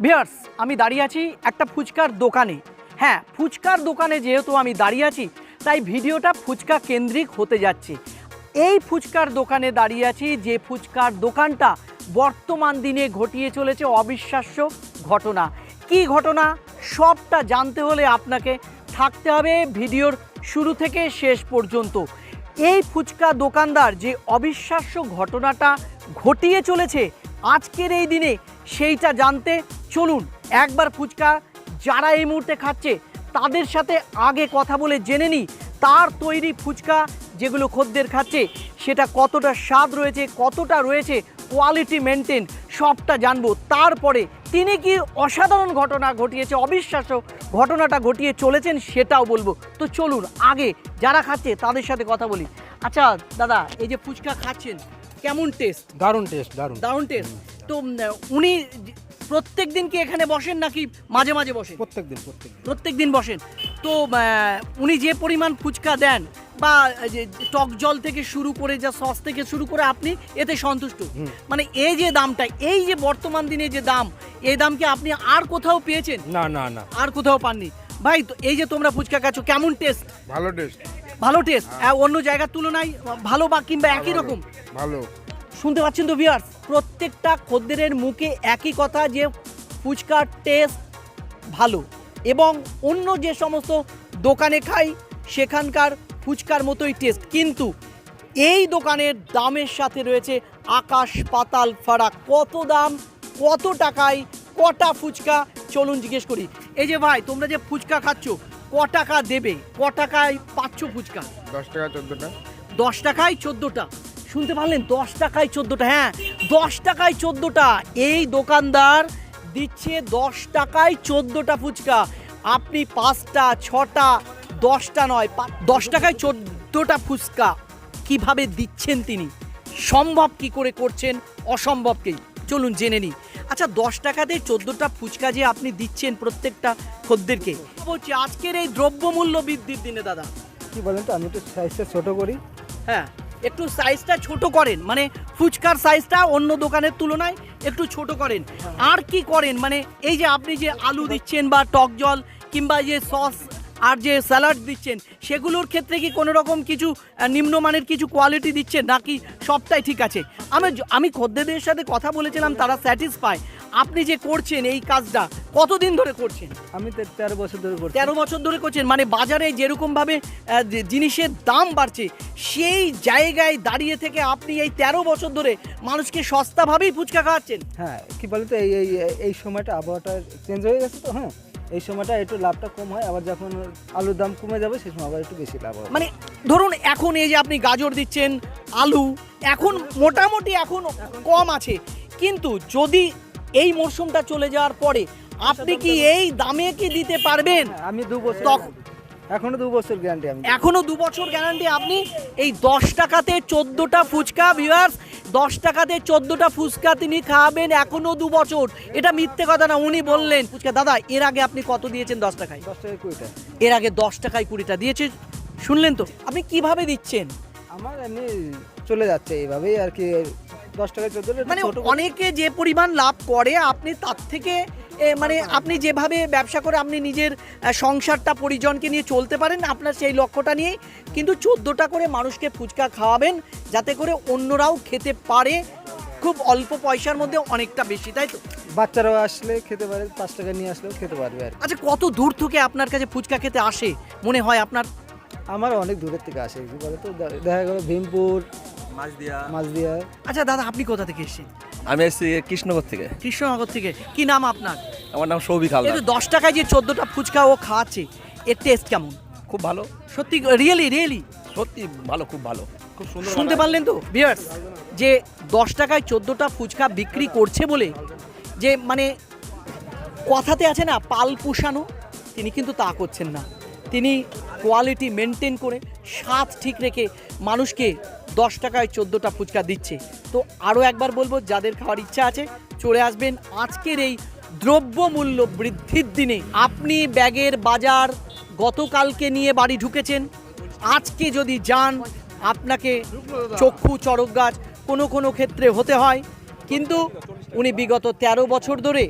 Viewers, আমি দাঁড়িয়ে আছি একটা ফুচকার দোকানে। হ্যাঁ, ফুচকার দোকানে যেহেতু আমি দাঁড়িয়ে আছি, তাই ভিডিওটা ফুচকা কেন্দ্রিক হতে যাচ্ছে। এই ফুচকার দোকানে দাঁড়িয়ে আছি, যে ফুচকার দোকানটা বর্তমান দিনে ঘটিয়ে চলেছে অবিশ্বাস্য ঘটনা। কি ঘটনা সবটা জানতে হলে আপনাকে থাকতে হবে ভিডিওর শুরু থেকে শেষ পর্যন্ত। এই ফুচকা দোকানদার যে অবিশ্বাস্য ঘটনাটা ঘটিয়ে চলেছে আজকের এই দিনে, সেইটা জানতে চলুন একবার ফুচকা যারা এই মুহূর্তে খাচ্ছে তাদের সাথে আগে কথা বলে জেনে নিই তার তৈরি ফুচকা যেগুলো খদ্দের খাচ্ছে সেটা কতটা স্বাদ রয়েছে, কতটা রয়েছে কোয়ালিটি মেনটেন, সবটা জানবো। তারপরে তিনি কি অসাধারণ ঘটনা ঘটিয়েছে, অবিশ্বাস্য ঘটনাটা ঘটিয়ে চলেছেন সেটাও বলবো। তো চলুন আগে যারা খাচ্ছে তাদের সাথে কথা বলি। আচ্ছা দাদা, এই যে ফুচকা খাচ্ছেন কেমন টেস্ট? দারুণ টেস্ট, দারুণ দারুণ টেস্ট। তো উনি প্রত্যেক দিন কি এখানে বসেন নাকি মাঝে মাঝে বসেন? প্রত্যেক দিন বসেন। তো উনি যে পরিমাণ ফুচকা দেন বা যে টক জল থেকে শুরু করে যা সস থেকে শুরু করে আপনি এতে সন্তুষ্ট? মানে এই যে দামটা, এই যে বর্তমান দিনে যে দাম, এই দাম কি আপনি আর কোথাও পেয়েছেন? না না না, আর কোথাও পাননি। ভাই তো এই যে তোমরা ফুচকা খাচ্ছ কেমন টেস্ট? ভালো টেস্ট। ভালো টেস্ট? অন্য জায়গার তুলনায় ভালো বা কিংবা একই রকম? ভালো। শুনতে পাচ্ছেন তো ভিউয়ার্স, প্রত্যেকটা খদ্দেরের মুখে একই কথা যে ফুচকার টেস্ট ভালো এবং অন্য যে সমস্ত দোকানে খাই সেখানকার ফুচকার মতোই টেস্ট, কিন্তু এই দোকানের দামের সাথে রয়েছে আকাশ পাতাল ফারাক। কত দাম, কত টাকায় কটা ফুচকা, চলুন জিজ্ঞেস করি। এই যে ভাই, তোমরা যে ফুচকা খাচ্ছ ক টাকা দেবে, ক টাকায় পাচ্ছ ফুচকা? 10 টাকা 14টা। 10 টাকায় 14টা। শুনতে পারলেন, 10 টাকায় 14টা। হ্যাঁ, 10 টাকায় 14টা। এই দোকানদার দিচ্ছে 10 টাকায় 14টা ফুচকা। আপনি 5টা 6টা 10টা নয়, 10 টাকায় 14টা ফুচকা কিভাবে দিচ্ছেন তিনি? সম্ভব কি করে করছেন অসম্ভবকেই? চলুন জেনে নিই। আচ্ছা, 10 টাকাতে 14টা ফুচকা যে আপনি দিচ্ছেন প্রত্যেকটা খদ্দেরকে, বলছি আজকের এই দ্রব্যমূল্য বৃদ্ধির দিনে দাদা কি বলেন তো, আমি একটু সাইজটা ছোট করি। হ্যাঁ, একটু সাইজটা ছোট করেন, মানে ফুচকার সাইজটা অন্য দোকানের তুলনায় একটু ছোট করেন। আর কি করেন, মানে এই যে আপনি যে আলু দিচ্ছেন বা টক জল কিংবা যে সস আর যে স্যালাড দিচ্ছেন সেগুলোর ক্ষেত্রে কি কোনো রকম কিছু নিম্নমানের কিছু কোয়ালিটি দিচ্ছেন নাকি সবটাই ঠিক আছে? আমি খদ্দেরদের সাথে কথা বলেছিলাম, তারা স্যাটিসফাই। আপনি যে করছেন এই কাজটা কতদিন ধরে করছেন? আমি 13 বছর ধরে করছি। 13 বছর ধরে করছেন, মানে বাজারে যেরকমভাবে জিনিসের দাম বাড়ছে সেই জায়গায় দাঁড়িয়ে থেকে আপনি এই 13 বছর ধরে মানুষকে সস্তাভাবেই ফুচকা খাওয়াচ্ছেন। হ্যাঁ, কি বলেন তো, এই সময়টা আবহাওয়াটা চেঞ্জ হয়ে গেছে তো। হ্যাঁ, এই সময়টা একটু লাভটা কম হয়, আবার যখন আলুর দাম কমে যাবে সেই সময় আবার একটু বেশি লাভ হবে। মানে ধরুন এখন এই যে আপনি গাজর দিচ্ছেন, আলু এখন মোটামুটি এখন কম আছে, কিন্তু যদি এই মরশুমটা চলে যাওয়ার পরে আপনি কি এই দামে কি দিতে পারবেন? আমি 2 বছর, এখনো 2 বছর গ্যারান্টি। আমি এখনো 2 বছর গ্যারান্টি। আপনি এই 10 টাকাতে 14টা ফুচকা, ভিউয়ার্স 10 টাকাতে 14টা ফুচকা তিনি খাবেন এখনো 2 বছর। এটা মিথ্যে কথা না, উনি বললেন ফুচকা। দাদা, এর আগে আপনি কত দিয়েছেন 10 টাকায়? 10 টাকায় 20টা। এর আগে 10 টাকায় 20টা দিয়েছে, শুনলেন তো? আপনি কিভাবে দিচ্ছেন? আমার এমনি চলে যাচ্ছে এইভাবেই আর কি। 10 টাকায় 14টা, মানে অনেকে যে পরিমাণ লাভ করে আপনি তার থেকে মানে আপনি যেভাবে ব্যবসা করে আপনি নিজের সংসারটা পরিজনকে নিয়ে চলতে পারেন, আপনার সেই লক্ষ্যটা নিয়েই কিন্তু 14টা করে মানুষকে ফুচকা খাওয়াবেন যাতে করে অন্যরাও খেতে পারে খুব অল্প পয়সার মধ্যে অনেকটা বেশি, তাই তো? বাচ্চারাও আসলে খেতে পারে, 5 টাকা নিয়ে আসলেও খেতে পারবে আর কি। আচ্ছা, কত দূর থেকে আপনার কাছে ফুচকা খেতে আসে মনে হয় আপনার? আমার অনেক দূরের থেকে আসে, কি বলে তো, দেখা গেল ভীমপুর, মাঝদিয়া। আচ্ছা দাদা, আপনি কোথা থেকে এসেছেন? আমি এসেছি কৃষ্ণনগর থেকে। কৃষ্ণনগর থেকে। কি নাম আপনার? আমার নাম সৌভিক এই হালদার। তো 10 টাকায় যে 14টা ফুচকা ও খাওয়াচ্ছে, এর টেস্ট কেমন? খুব ভালো, সত্যি রিয়েলি সত্যি ভালো, খুব ভালো, খুব সুন্দর। শুনতে পারলেন তো ভিউয়ার্স, যে 10 টাকায় 14টা ফুচকা বিক্রি করছে বলে যে মানে কথাতে আছে না পাল পোষানো, তিনি কিন্তু তা করছেন না। তিনি কোয়ালিটি মেনটেন করে স্বাদ ঠিক রেখে মানুষকে 10 টাকায় 14টা ফুচকা দিচ্ছে। তো আরও একবার বলবো, যাদের খাওয়ার ইচ্ছা আছে চলে আসবেন আজকের এই দ্রব্যমূল্য বৃদ্ধির দিনে। আপনি ব্যাগের বাজার গতকালকে নিয়ে বাড়ি ঢুকেছেন, আজকে যদি যান আপনাকে চক্ষু চড়ক গাছ কোনো ক্ষেত্রে হতে হয়, কিন্তু উনি বিগত 13 বছর ধরে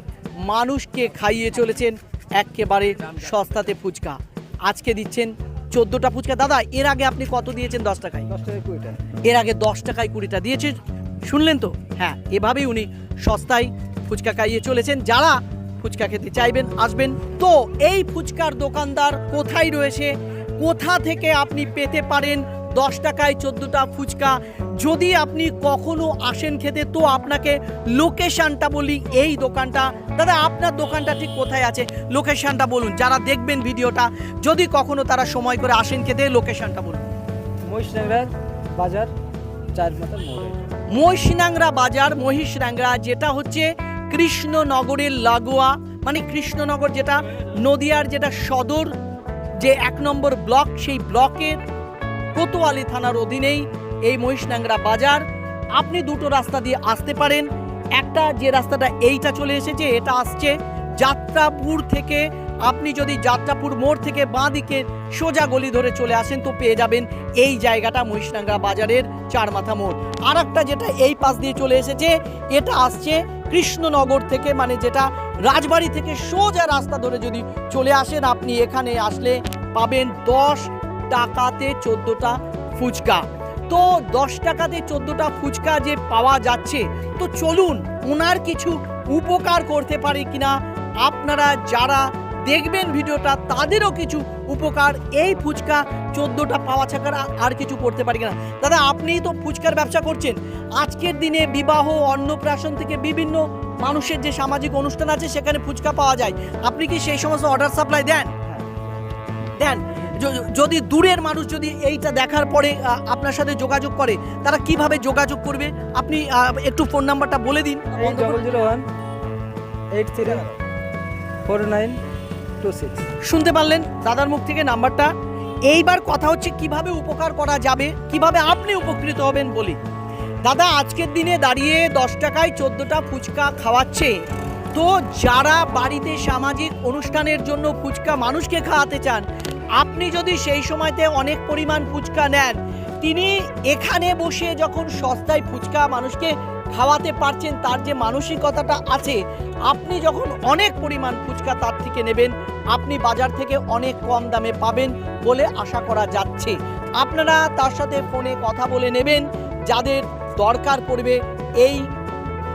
মানুষকে খাইয়ে চলেছেন একেবারে সস্তাতে ফুচকা। আজকে দিচ্ছেন 14টা ফুচকা। দাদা এর আগে আপনি কত দিয়েছেন? 10 টাকায়। 10 টাকা 20 টাকা। এর আগে 10 টাকায় 20টা দিয়েছে, শুনলেন তো? হ্যাঁ, এভাবেই উনি সস্তায় ফুচকা খাইয়ে চলেছেন। যারা ফুচকা খেতে চাইবেন আসবেন। তো এই ফুচকার দোকানদার কোথায় রয়েছে, কোথা থেকে আপনি পেতে পারেন 10 টাকায় 14টা ফুচকা? যদি আপনি কখনো আসেন খেতে তো আপনাকে লোকেশনটা বলি। এই দোকানটা, দাদা আপনার দোকানটা ঠিক কোথায় আছে, লোকেশনটা বলুন। যারা দেখবেন ভিডিওটা, যদি কখনো তারা সময় করে আসেন খেতে, লোকেশনটা বলুন। মহিষডাঙ্গা বাজার 4 মাথার মোড়ে। মহিষডাঙ্গা বাজার, মহিষডাঙ্গা যেটা হচ্ছে কৃষ্ণনগরের লাগোয়া, মানে কৃষ্ণনগর যেটা নদিয়ার যেটা সদর যে 1 নম্বর ব্লক, সেই ব্লকের কোতোয়ালি থানার অধীনেই এই মহিষডাঙ্গা বাজার। আপনি দুটো রাস্তা দিয়ে আসতে পারেন। একটা যে রাস্তাটা এইটা চলে এসেছে, এটা আসছে যাত্রাপুর থেকে। আপনি যদি যাত্রাপুর মোড় থেকে বাঁ দিকে সোজা গলি ধরে চলে আসেন তো পেয়ে যাবেন এই জায়গাটা, মহিষডাঙ্গা বাজারের 4 মাথা মোড়। আর একটা যেটা এই পাশ দিয়ে চলে এসেছে, এটা আসছে কৃষ্ণনগর থেকে, মানে যেটা রাজবাড়ি থেকে সোজা রাস্তা ধরে যদি চলে আসেন, আপনি এখানে আসলে পাবেন 10 টাকাতে 14টা ফুচকা। তো 10 টাকাতে 14টা ফুচকা যে পাওয়া যাচ্ছে, তো চলুন ওনার কিছু উপকার করতে পারি কিনা, আপনারা যারা দেখবেন ভিডিওটা তাদেরও কিছু উপকার এই ফুচকা 14টা পাওয়া ছাড়া আর কিছু করতে পারি কিনা। দাদা আপনিই তো ফুচকার ব্যবসা করছেন। আজকের দিনে বিবাহ, অন্নপ্রাশন থেকে বিভিন্ন মানুষের যে সামাজিক অনুষ্ঠান আছে সেখানে ফুচকা পাওয়া যায়। আপনি কি সেই সমস্ত অর্ডার সাপ্লাই দেন? দেন। যদি দূরের মানুষ যদি এইটা দেখার পরে আপনার সাথে যোগাযোগ করে, তারা কিভাবে যোগাযোগ করবে? আপনি একটু ফোন নাম্বারটা বলে দিন। 8001 834926। শুনতে পারলেন দাদার মুখ থেকে নাম্বারটা। এইবার কথা হচ্ছে কিভাবে উপকার করা যাবে, কিভাবে আপনি উপকৃত হবেন বলি। দাদা আজকের দিনে দাঁড়িয়ে 10 টাকায় 14টা ফুচকা খাওয়াচ্ছে। তো যারা বাড়িতে সামাজিক অনুষ্ঠানের জন্য ফুচকা মানুষকে খাওয়াতে চান, আপনি যদি সেই সময়তে অনেক পরিমাণ ফুচকা নেন, তিনি এখানে বসে যখন সস্তায় ফুচকা মানুষকে খাওয়াতে পারছেন, তার যে মানসিকতাটা আছে, আপনি যখন অনেক পরিমাণ ফুচকা তার থেকে নেবেন, আপনি বাজার থেকে অনেক কম দামে পাবেন বলে আশা করা যাচ্ছে। আপনারা তার সাথে ফোনে কথা বলে নেবেন যাদের দরকার পড়বে এই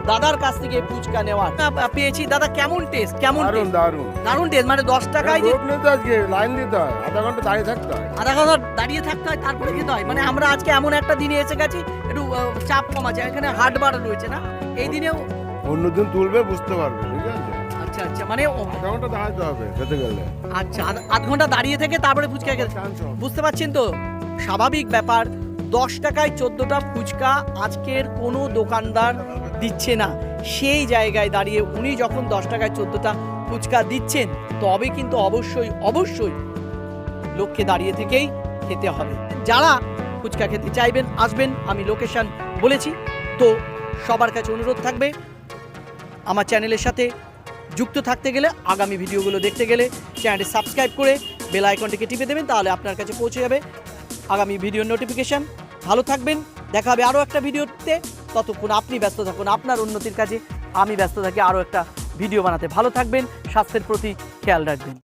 দাদার কাছ থেকে ফুচকা নেওয়ার। পেয়েছি দাদা, কেমন টেস্ট? কেমন দারুন taste? দারুন দারুণ টেস্ট। মানে 10 টাকায় যে লোক নিতে আজকে লাইন দিতে হয়, আধা ঘন্টা দাঁড়িয়ে থাকতে হয়। আধা ঘন্টা দাঁড়িয়ে থাকতে হয়, তারপরে খেতে হয়। মানে আমরা আজকে এমন একটা দিনে এসে গেছি, একটু চাপ কম আছে, এখানে হাট বার রয়েছে না, এই দিনেও। অন্যদিন তুলবে বুঝতে পারবে, ঠিক আছে? আচ্ছা আচ্ছা, মানে আধা ঘন্টা দাঁড়াতে হবে খেতে গেলে। আচ্ছা, আধ ঘন্টা দাঁড়িয়ে থেকে তারপরে ফুচকা খেতে, বুঝতে পারছেন তো? স্বাভাবিক ব্যাপার। 10 টাকায় 14টা ফুচকা আজকের কোনো দোকানদার দিচ্ছে না। সেই জায়গায় দাঁড়িয়ে উনি যখন 10 টাকায় 14টা ফুচকা দিচ্ছেন, তবে কিন্তু অবশ্যই অবশ্যই লক্ষ্যে দাঁড়িয়ে থেকেই খেতে হবে। যারা ফুচকা খেতে চাইবেন আসবেন, আমি লোকেশন বলেছি। তো সবার কাছে অনুরোধ থাকবে, আমার চ্যানেলের সাথে যুক্ত থাকতে গেলে, আগামী ভিডিওগুলো দেখতে গেলে চ্যানেলটি সাবস্ক্রাইব করে বেল আইকনটিকে টিপে দেবেন, তাহলে আপনার কাছে পৌঁছে যাবে আগামী ভিডিওর নোটিফিকেশান। ভালো থাকবেন, দেখা হবে আরও একটা ভিডিওতে। ততক্ষণ আপনি ব্যস্ত থাকুন আপনার উন্নতির কাজে, আমি ব্যস্ত থাকি আরও একটা ভিডিও বানাতে। ভালো থাকবেন, স্বাস্থ্যের প্রতি খেয়াল রাখবেন।